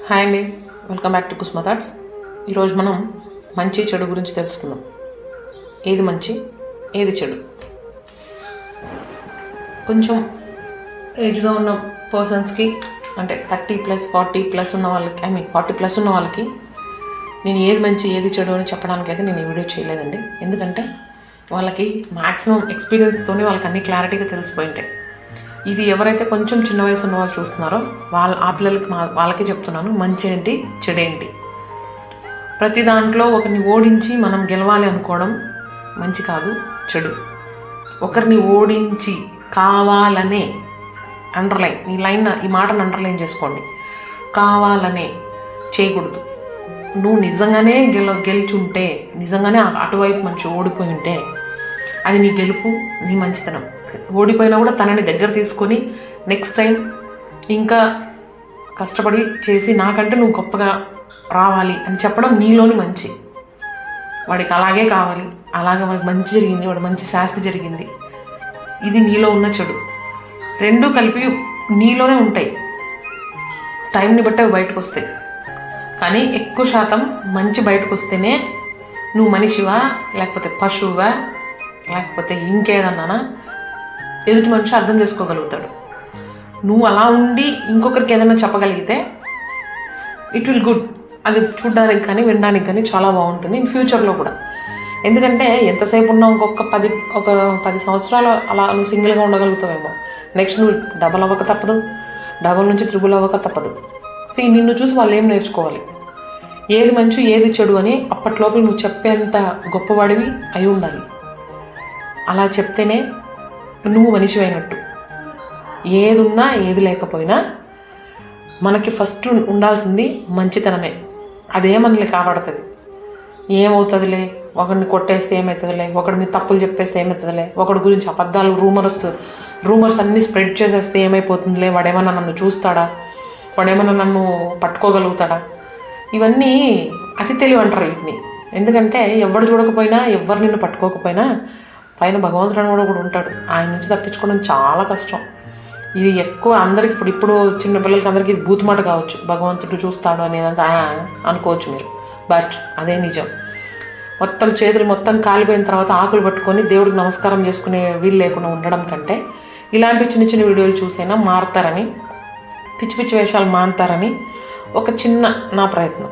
Hi అండి, welcome back to కుస్మా thoughts. ఈరోజు మనం మంచి చెడు గురించి తెలుసుకుందాం. ఏది మంచి, ఏది చెడు. కొంచెం ఏజ్గా ఉన్న పర్సన్స్కి, అంటే 30+, 40+ ఉన్న వాళ్ళకి, 40+ ఉన్న వాళ్ళకి నేను ఏది మంచి ఏది చెడు అని చెప్పడానికి అయితే నేను ఈ వీడియో చేయలేదండి. ఎందుకంటే వాళ్ళకి మ్యాక్సిమం ఎక్స్పీరియన్స్తోనే వాళ్ళకి అన్ని క్లారిటీగా తెలిసిపోయి ఉంటాయి. ఇది ఎవరైతే కొంచెం చిన్న వయసు ఉన్న వాళ్ళు చూస్తున్నారో ఆ పిల్లలకి వాళ్ళకే చెప్తున్నాను, మంచి ఏంటి చెడేంటి. ప్రతి దాంట్లో ఒకరిని ఓడించి మనం గెలవాలి అనుకోవడం మంచి కాదు, చెడు. ఒకరిని ఓడించి కావాలనే, ఈ మాటను అండర్లైన్ చేసుకోండి, కావాలనే చేయకూడదు. నువ్వు నిజంగానే గెలుచుంటే, నిజంగానే అటువైపు మంచి ఓడిపోయి ఉంటే అది నీ గెలుపు, నీ మంచితనం. ఓడిపోయినా కూడా తనని దగ్గర తీసుకొని నెక్స్ట్ టైం ఇంకా కష్టపడి చేసి నాకంటే నువ్వు గొప్పగా రావాలి అని చెప్పడం నీలోని మంచి. వాడికి అలాగే కావాలి, అలాగే వాడికి మంచి జరిగింది, వాడికి మంచి శాస్తి జరిగింది, ఇది నీలో ఉన్న చెడు. రెండూ కలిపి నీలోనే ఉంటాయి, టైంని బట్టి అవి బయటకు వస్తాయి. కానీ ఎక్కువ శాతం మంచి బయటకు వస్తేనే నువ్వు మనిషివా, లేకపోతే పశువువా, లేకపోతే ఇంకేదన్నానా ఎదుటి మనిషి అర్థం చేసుకోగలుగుతాడు. నువ్వు అలా ఉండి ఇంకొకరికి ఏదైనా చెప్పగలిగితే ఇట్ విల్ గుడ్. అది చూడడానికి కానీ వినడానికి కానీ చాలా బాగుంటుంది ఇన్ ఫ్యూచర్లో కూడా. ఎందుకంటే ఎంతసేపు ఉన్నా ఒక 10 సంవత్సరాలు అలా నువ్వు సింగిల్గా ఉండగలుగుతావేమో, నెక్స్ట్ నువ్వు డబల్ అవ్వక తప్పదు, డబల్ నుంచి త్రిబుల్ అవ్వక తప్పదు. సో నిన్ను చూసి వాళ్ళు ఏం నేర్చుకోవాలి, ఏది మంచి ఏది చెడు అని అప్పట్లోపు నువ్వు చెప్పేంత గొప్పవాడివి అయి ఉండాలి. అలా చెప్తేనే నువ్వు మనిషి అయినట్టు. ఏది ఉన్నా ఏది లేకపోయినా మనకి ఫస్ట్ ఉండాల్సింది మంచితనమే. అదే మనల్ని కాపాడుతుంది. ఏమవుతుందిలే, ఒకడిని కొట్టేస్తే ఏమవుతుందిలే, ఒకడి మీద తప్పులు చెప్పేస్తే ఏమవుతుందిలే, ఒకడి గురించి అబద్ధాలు రూమర్స్ అన్నీ స్ప్రెడ్ చేసేస్తే ఏమైపోతుందిలే, వాడేమన్నా నన్ను చూస్తాడా, వాడేమన్నా నన్ను పట్టుకోగలుగుతాడా, ఇవన్నీ అతి తెలివి అంటారు వీటిని. ఎందుకంటే ఎవడు చూడకపోయినా, ఎవరు నిన్ను పట్టుకోకపోయినా పైన భగవంతుడు అని కూడా ఉంటాడు. ఆయన నుంచి తప్పించుకోవడం చాలా కష్టం. ఇది ఎక్కువ అందరికి ఇప్పుడు చిన్నపిల్లలకి అందరికీ ఇది బూతుమాట కావచ్చు, భగవంతుడు చూస్తాడు అనేదంతా అనుకోవచ్చు మీరు. బట్ అదే నిజం. చేతులు మొత్తం కాలిపోయిన తర్వాత ఆకులు పట్టుకొని దేవుడికి నమస్కారం చేసుకునే వీలు లేకుండా ఉండడం కంటే ఇలాంటి చిన్న చిన్న వీడియోలు చూసైనా మారుతారని, పిచ్చి పిచ్చి వేషాలు మానుతారని ఒక చిన్న నా ప్రయత్నం.